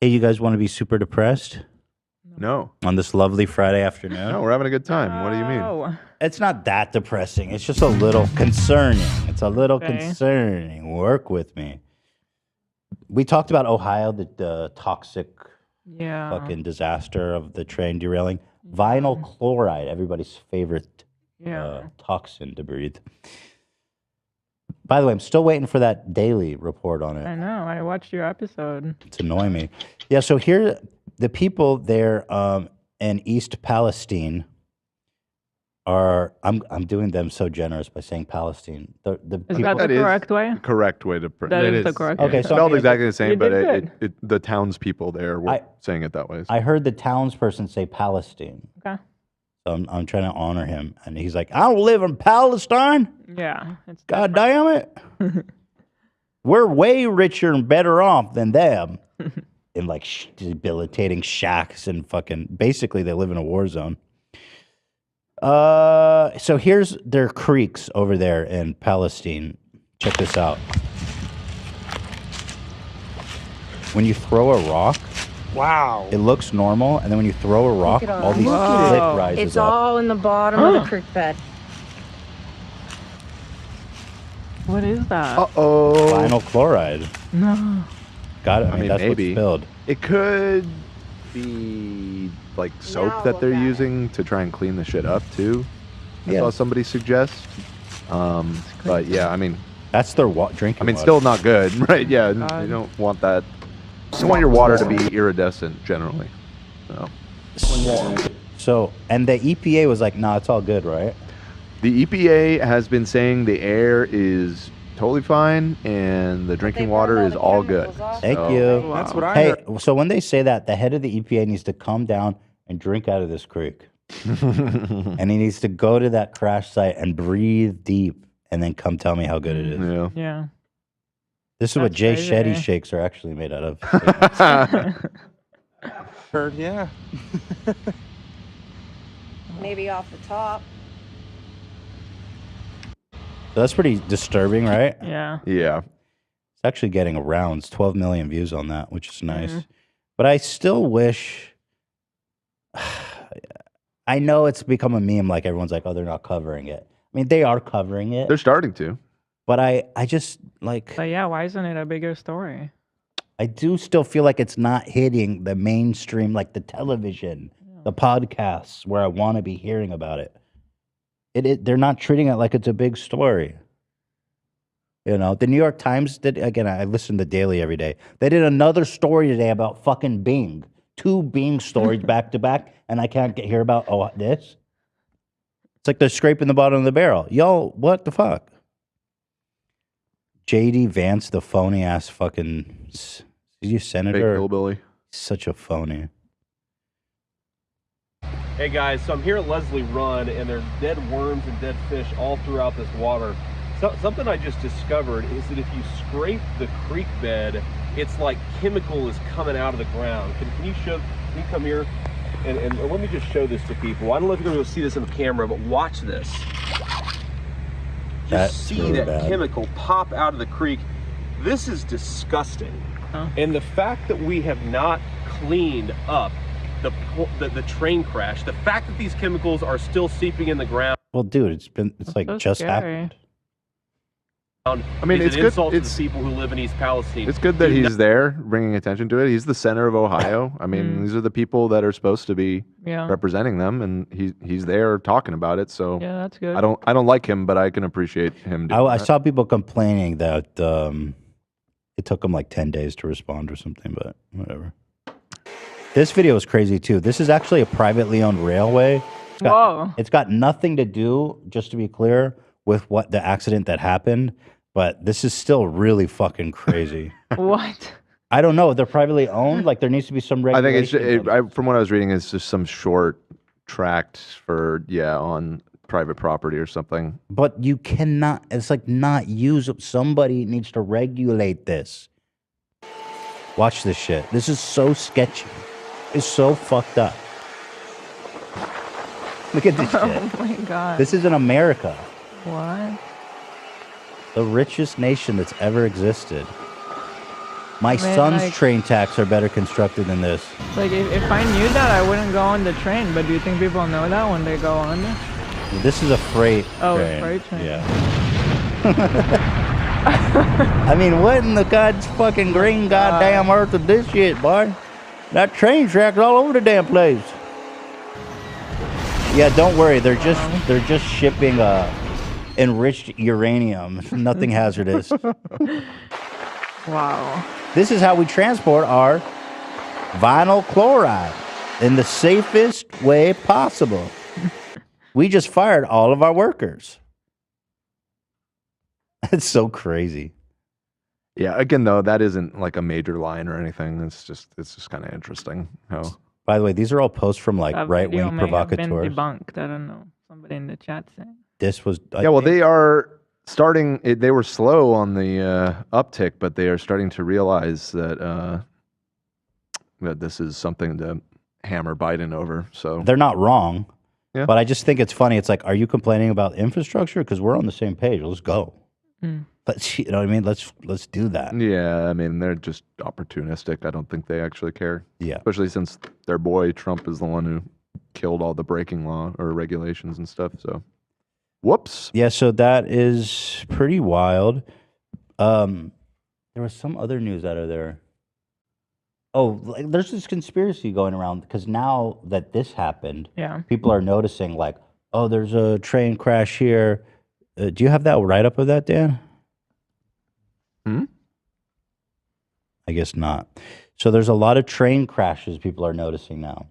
Hey, you guys want to be super depressed No. on this lovely Friday afternoon? No, we're having a good time. What do you mean? It's not that depressing. It's just a little concerning. It's a little concerning. Work with me. We talked about Ohio, the toxic fucking disaster of the train derailing. Vinyl chloride, everybody's favorite toxin to breathe. By the way, I'm still waiting for that daily report on it. I know. I watched your episode. It's annoying me. Yeah, so here, the people there in East Palestine are, I'm doing them so generous by saying Palestine. Is that the correct way? Correct way to That is the correct way. Okay, so spelled exactly the same, but good. the townspeople there were saying it that way. I heard the townsperson say Palestine. Okay. So I'm trying to honor him. And he's like, I don't live in Palestine. Yeah. It's God damn it. We're way richer and better off than them. In like debilitating shacks and fucking, basically they live in a war zone. So here's their creeks over there in Palestine. Check this out. When you throw a rock, wow, it looks normal, and then when you throw a rock, all these slit rises It's up. all in the bottom of the creek bed. What is that? Uh-oh. Vinyl chloride. No. Got it. I mean, that's maybe. what's spilled. It could be like soap that they're using to try and clean the shit up too. I saw somebody suggest. But yeah, I mean, that's their drinking. I mean, water. still not good, right? Yeah, you don't want that. You don't want your water to be iridescent generally. So, and the EPA was like, nah, it's all good, right? The EPA has been saying the air is totally fine and the drinking water is all good. Thank you. That's what I heard. So when they say that, the head of the EPA needs to come down and drink out of this creek. And he needs to go to that crash site and breathe deep and then come tell me how good it is. Yeah. Yeah. This is what Jay crazy. Shetty shakes are actually made out of. heard, yeah. Maybe off the top. So that's pretty disturbing, right? Yeah. Yeah. It's actually getting around 12 million views on that, which is nice. But I still wish... I know it's become a meme, like everyone's like, oh, they're not covering it. I mean, they are covering it. They're starting to. But I just, like... But yeah, why isn't it a bigger story? I do still feel like it's not hitting the mainstream, like the television, the podcasts, where I want to be hearing about it. They're not treating it like it's a big story. You know, the New York Times did, again, I listen to Daily every day. They did another story today about fucking Bing. 2 Bing stories back to back, and I can't hear about, this? It's like they're scraping the bottom of the barrel. Yo, what the fuck? J.D. Vance, the phony ass fucking, is he a senator? Big hillbilly. Such a phony. Hey guys, so I'm here at Leslie Run, and there's dead worms and dead fish all throughout this water. So, something I just discovered is that if you scrape the creek bed, it's like chemical is coming out of the ground. Can you come here and let me just show this to people. I don't know if you're going to see this in the camera, but watch this. Just see really that bad chemical pop out of the creek. This is disgusting. And the fact that we have not cleaned up the train crash, the fact that these chemicals are still seeping in the ground. Well, dude, it's like so just scary. happened. I mean, is it's an good. insult to It's the people who live in East Palestine. It's good that he's there, bringing attention to it. He's the center of Ohio. I mean, these are the people that are supposed to be representing them, and he's there talking about it. So yeah, that's good. I don't like him, but I can appreciate him. I saw people complaining that it took them like 10 days to respond or something, but whatever. This video is crazy too. This is actually a privately owned railway. It's got nothing to do, just to be clear, with what the accident that happened. But this is still really fucking crazy. What? I don't know. They're privately owned. Like there needs to be some regulation. I think from what I was reading, it's just some short tract for on private property or something. But you cannot. It's like not use. Somebody needs to regulate this. Watch this shit. This is so sketchy. It's so fucked up. Look at this shit. Oh my god. This is in America. What? The richest nation that's ever existed. My Man, son's like- train tracks are better constructed than this. Like, if I knew that, I wouldn't go on the train. But do you think people know that when they go on it? This is a freight Oh, train. freight train. Yeah. I mean, what in the God's fucking green goddamn earth of this shit, boy? That train track's all over the damn place. Yeah, don't worry. They're just shipping enriched uranium. Nothing hazardous. Wow. This is how we transport our vinyl chloride in the safest way possible. We just fired all of our workers. That's so crazy. Yeah, again though, that isn't like a major line or anything. It's just kind of interesting how. By the way, these are all posts from like That right video wing may have been provocateurs. debunked. I don't know. Somebody in the chat saying. This was Yeah, well, they are starting. They were slow on the uptick, but they are starting to realize that that this is something to hammer Biden over. So they're not wrong. Yeah. But I just think it's funny. It's like, are you complaining about infrastructure? Because we're on the same page. Let's go. Let's, you know what I mean? Let's do that. Yeah, I mean they're just opportunistic. I don't think they actually care. Yeah. Especially since their boy Trump is the one who killed all the breaking law or regulations and stuff. So, whoops. Yeah. So that is pretty wild. There was some other news out of there. Oh, like, there's this conspiracy going around because now that this happened, Yeah. people are noticing like, oh, there's a train crash here. Do you have that write up of that, Dan? I guess not. So there's a lot of train crashes people are noticing now.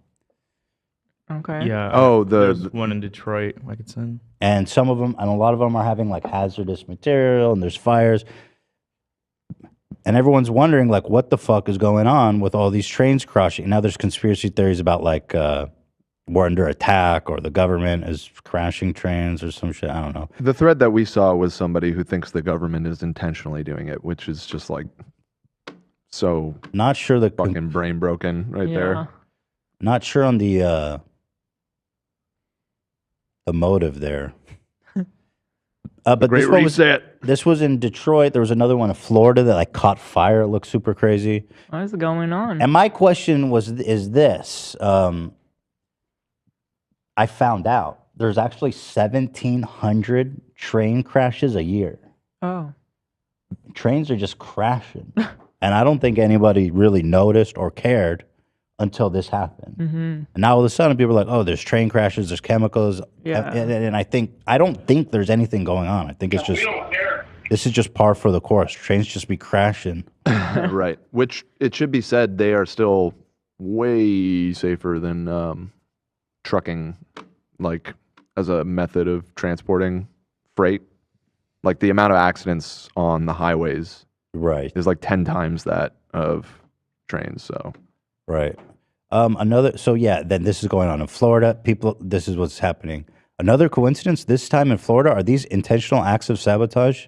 Okay. Yeah. Oh, there's one in Detroit, like it's in. And some of them, and a lot of them are having like hazardous material and there's fires. And everyone's wondering like what the fuck is going on with all these trains crashing. Now there's conspiracy theories about like we're under attack or the government is crashing trains or some shit. I don't know. The thread that we saw was somebody who thinks the government is intentionally doing it, which is just like so not sure the fucking brain broken right there. Not sure on the motive there. But Great this one was, reset. this was in Detroit. There was another one in Florida that like caught fire. It looked super crazy. What is going on? And my question is this. I found out there's actually 1,700 train crashes a year. Oh. Trains are just crashing. And I don't think anybody really noticed or cared until this happened. And now all of a sudden people are like, oh, there's train crashes, there's chemicals. Yeah. And I don't think there's anything going on. I think it's just, this is just par for the course. Trains just be crashing. Right. Which it should be said, they are still way safer than trucking, like as a method of transporting freight. Like the amount of accidents on the highways is like 10 times that of trains. So right. Then this is going on in Florida. This is what's happening. Another coincidence this time in Florida, are these intentional acts of sabotage?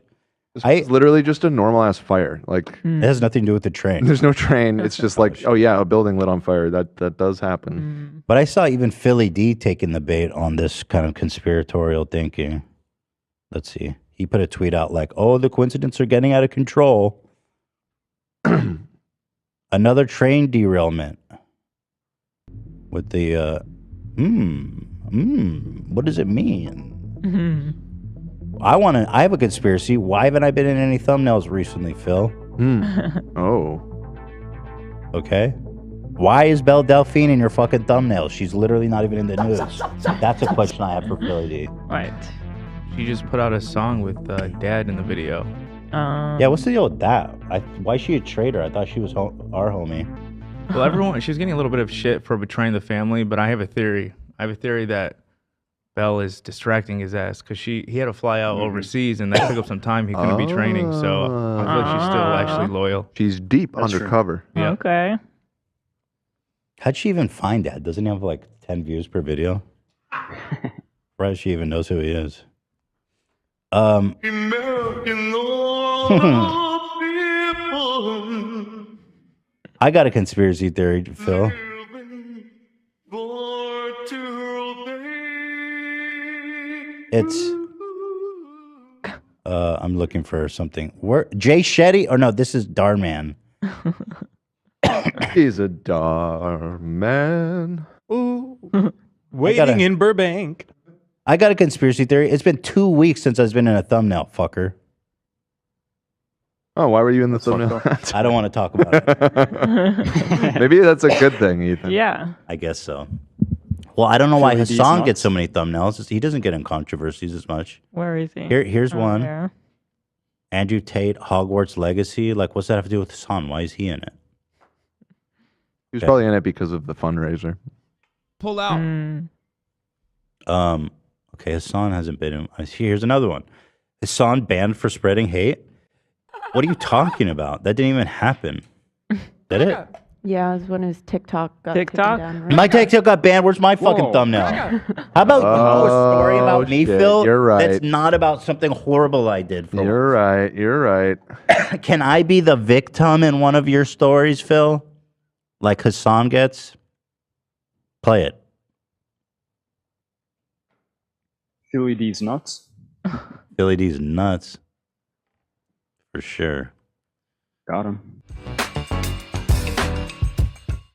it's literally just a normal ass fire. Like It has nothing to do with the train. there's no train. It's just like, oh yeah, a building lit on fire. That does happen. But I saw even Philly D taking the bait on this kind of conspiratorial thinking. Let's see. He put a tweet out like, oh, the coincidences are getting out of control. Another train derailment with the, what does it mean? I have a conspiracy. Why haven't I been in any thumbnails recently, Phil? Oh. Okay. Why is Belle Delphine in your fucking thumbnail? She's literally not even in the news. That's a question I have for Philly D. Right. She just put out a song with Dad in the video. Yeah, what's the deal with that? Why is she a traitor? I thought she was our homie. Well, she's getting a little bit of shit for betraying the family, but I have a theory. I have a theory that Belle is distracting his ass because he had to fly out overseas and that took up some time he couldn't be training. So I feel like she's still actually loyal. She's deep undercover. Yeah. Okay. How'd she even find Dad? Doesn't he have like 10 views per video? Right, she even knows who he is. I got a conspiracy theory, Phil. It's I'm looking for something. Where Jay Shetty? Or no, this is Darman. He's a dog man. Ooh. Waiting in Burbank. I got a conspiracy theory. It's been 2 weeks since I've been in a thumbnail, fucker. Oh, why were you in the thumbnail? I don't want to talk about it. Maybe that's a good thing, Ethan. Yeah. I guess so. Well, I don't know why Philly D's Hassan nuts. gets so many thumbnails. He doesn't get in controversies as much. Where is he? Here's Oh, one. there. Andrew Tate, Hogwarts Legacy. Like, what's that have to do with Hassan? Why is he in it? He was Okay. probably in it because of the fundraiser. Pull out. Okay, Hassan hasn't been in. Here's another one. Hassan banned for spreading hate. What are you talking about? That didn't even happen. Did it? Yeah, it was when his TikTok got TikTok? taken down. Right? My TikTok got banned. Where's my fucking Whoa. thumbnail? How about you know a story about me, shit. Phil? You're right. That's not about something horrible I did. For You're right. You're right. Can I be the victim in one of your stories, Phil? Like Hassan gets? Play it. Philly D's nuts. Billy D's nuts. For sure. Got him.